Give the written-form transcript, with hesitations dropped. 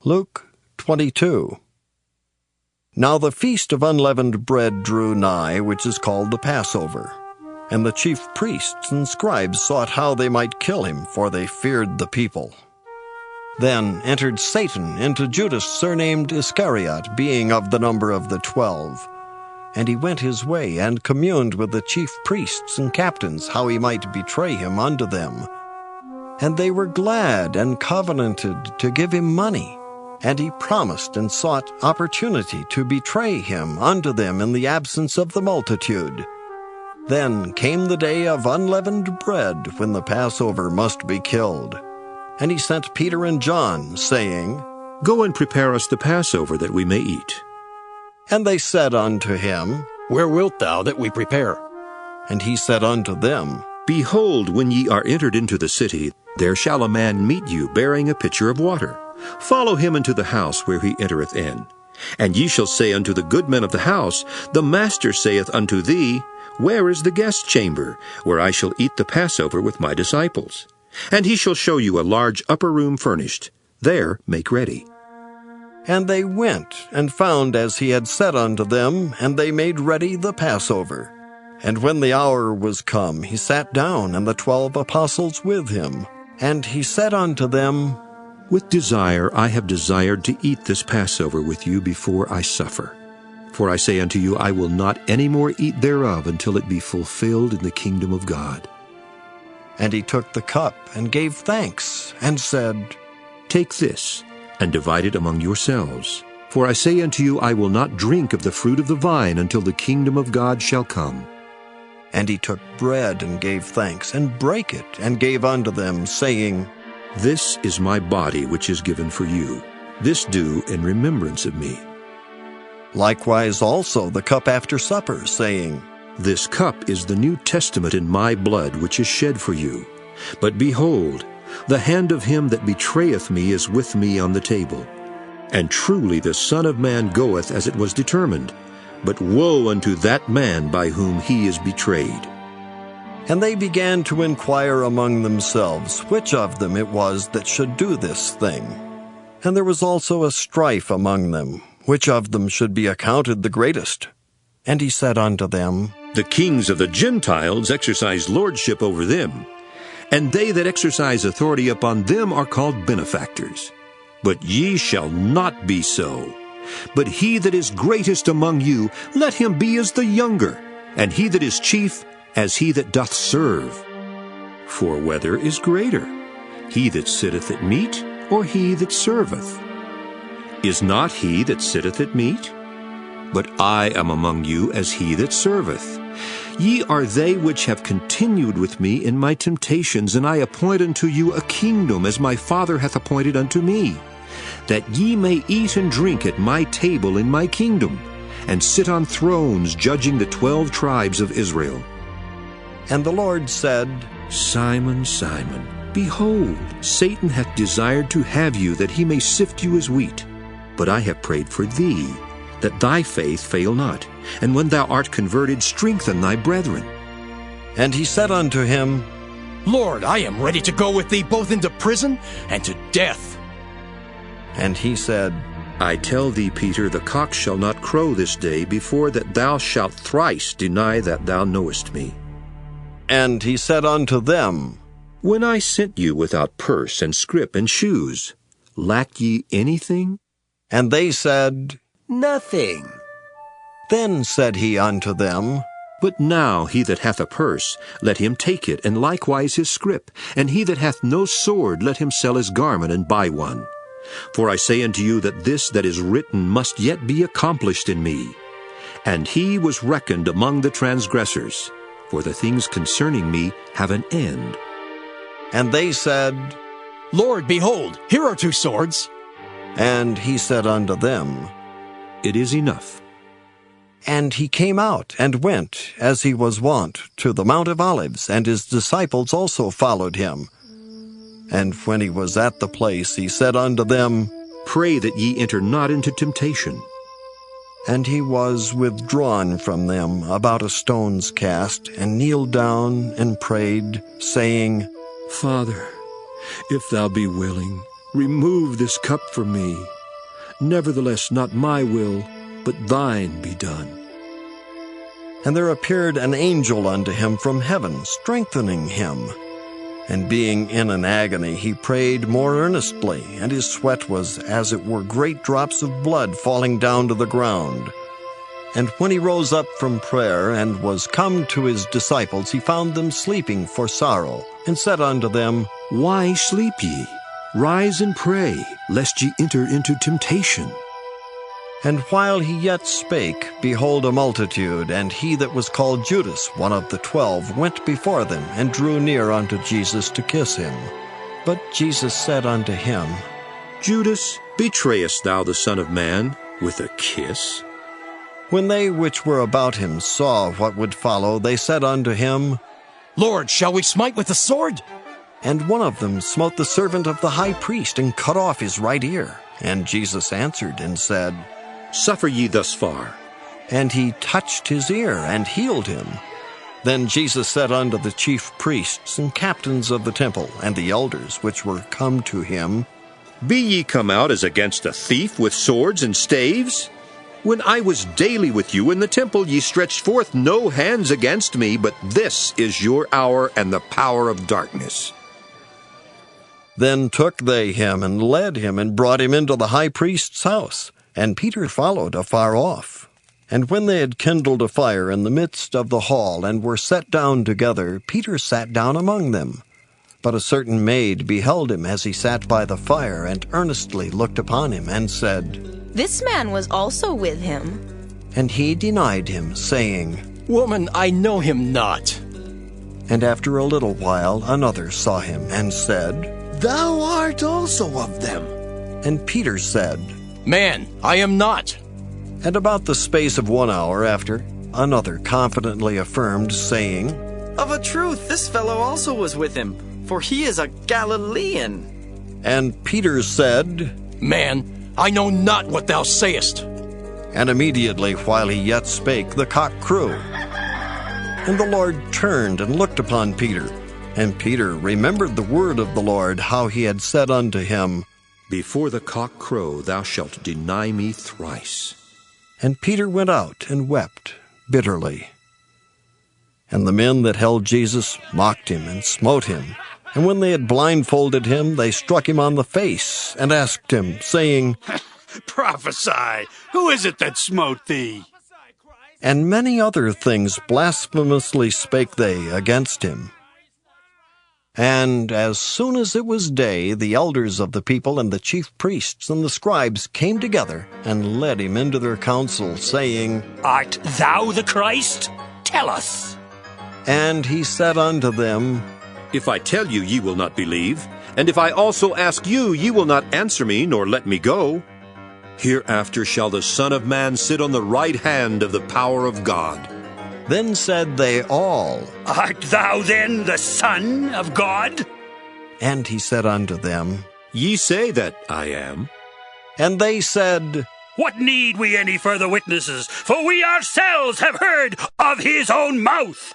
Luke 22. Now the feast of unleavened bread drew nigh, which is called the Passover. And the chief priests and scribes sought how they might kill him, for they feared the people. Then entered Satan into Judas, surnamed Iscariot, being of the number of the 12. And he went his way, and communed with the chief priests and captains, how he might betray him unto them. And they were glad and covenanted to give him money. And he promised and sought opportunity to betray him unto them in the absence of the multitude. Then came the day of unleavened bread, when the Passover must be killed. And he sent Peter and John, saying, Go and prepare us the Passover, that we may eat. And they said unto him, Where wilt thou that we prepare? And he said unto them, Behold, when ye are entered into the city, there shall a man meet you, bearing a pitcher of water. Follow him into the house where he entereth in. And ye shall say unto the good men of the house, The master saith unto thee, Where is the guest chamber, where I shall eat the Passover with my disciples? And he shall show you a large upper room furnished. There make ready. And they went, and found as he had said unto them, and they made ready the Passover. And when the hour was come, he sat down, and the 12 apostles with him. And he said unto them, With desire I have desired to eat this Passover with you before I suffer. For I say unto you, I will not any more eat thereof until it be fulfilled in the kingdom of God. And he took the cup, and gave thanks, and said, Take this, and divide it among yourselves. For I say unto you, I will not drink of the fruit of the vine until the kingdom of God shall come. And he took bread, and gave thanks, and brake it, and gave unto them, saying, This is my body which is given for you. This do in remembrance of me. Likewise also the cup after supper, saying, This cup is the New Testament in my blood, which is shed for you. But behold, the hand of him that betrayeth me is with me on the table. And truly the Son of Man goeth as it was determined. But woe unto that man by whom he is betrayed. And they began to inquire among themselves which of them it was that should do this thing. And there was also a strife among them, which of them should be accounted the greatest. And he said unto them, The kings of the Gentiles exercise lordship over them, and they that exercise authority upon them are called benefactors. But ye shall not be so. But he that is greatest among you, let him be as the younger, and he that is chief as he that doth serve. For whether is greater, he that sitteth at meat, or he that serveth? Is not he that sitteth at meat? But I am among you as he that serveth. Ye are they which have continued with me in my temptations, and I appoint unto you a kingdom, as my Father hath appointed unto me, that ye may eat and drink at my table in my kingdom, and sit on thrones judging the 12 tribes of Israel. And the Lord said, Simon, Simon, behold, Satan hath desired to have you, that he may sift you as wheat. But I have prayed for thee, that thy faith fail not. And when thou art converted, strengthen thy brethren. And he said unto him, Lord, I am ready to go with thee both into prison and to death. And he said, I tell thee, Peter, the cock shall not crow this day before that thou shalt thrice deny that thou knowest me. And he said unto them, When I sent you without purse and scrip and shoes, lacked ye anything? And they said, Nothing. Then said he unto them, But now he that hath a purse, let him take it, and likewise his scrip. And he that hath no sword, let him sell his garment and buy one. For I say unto you that this that is written must yet be accomplished in me. And he was reckoned among the transgressors, for the things concerning me have an end. And they said, Lord, behold, here are 2 swords. And he said unto them, It is enough. And he came out, and went, as he was wont, to the Mount of Olives, and his disciples also followed him. And when he was at the place, he said unto them, Pray that ye enter not into temptation. And he was withdrawn from them about a stone's cast, and kneeled down, and prayed, saying, Father, if thou be willing, remove this cup from me. Nevertheless, not my will, but thine be done. And there appeared an angel unto him from heaven, strengthening him. And being in an agony, he prayed more earnestly, and his sweat was as it were great drops of blood falling down to the ground. And when he rose up from prayer, and was come to his disciples, he found them sleeping for sorrow, and said unto them, Why sleep ye? Rise and pray, lest ye enter into temptation. And while he yet spake, behold, a multitude, and he that was called Judas, one of the 12, went before them, and drew near unto Jesus to kiss him. But Jesus said unto him, Judas, betrayest thou the Son of Man with a kiss? When they which were about him saw what would follow, they said unto him, Lord, shall we smite with the sword? And one of them smote the servant of the high priest, and cut off his right ear. And Jesus answered and said, Suffer ye thus far. And he touched his ear, and healed him. Then Jesus said unto the chief priests and captains of the temple, and the elders which were come to him, Be ye come out as against a thief with swords and staves? When I was daily with you in the temple, ye stretched forth no hands against me, but this is your hour and the power of darkness. Then took they him, and led him, and brought him into the high priest's house. And Peter followed afar off. And when they had kindled a fire in the midst of the hall, and were set down together, Peter sat down among them. But a certain maid beheld him as he sat by the fire, and earnestly looked upon him, and said, This man was also with him. And he denied him, saying, Woman, I know him not. And after a little while another saw him, and said, Thou art also of them. And Peter said, Man, I am not. And about the space of 1 hour after, another confidently affirmed, saying, Of a truth, this fellow also was with him, for he is a Galilean. And Peter said, Man, I know not what thou sayest. And immediately while he yet spake, the cock crew. And the Lord turned and looked upon Peter. And Peter remembered the word of the Lord, how he had said unto him, Before the cock crow, thou shalt deny me thrice. And Peter went out and wept bitterly. And the men that held Jesus mocked him and smote him. And when they had blindfolded him, they struck him on the face, and asked him, saying, Prophesy, who is it that smote thee? And many other things blasphemously spake they against him. And as soon as it was day, the elders of the people and the chief priests and the scribes came together, and led him into their council, saying, Art thou the Christ? Tell us. And he said unto them, If I tell you, ye will not believe, and if I also ask you, ye will not answer me, nor let me go. Hereafter shall the Son of Man sit on the right hand of the power of God. Then said they all, Art thou then the Son of God? And he said unto them, Ye say that I am. And they said, What need we any further witnesses? For we ourselves have heard of his own mouth.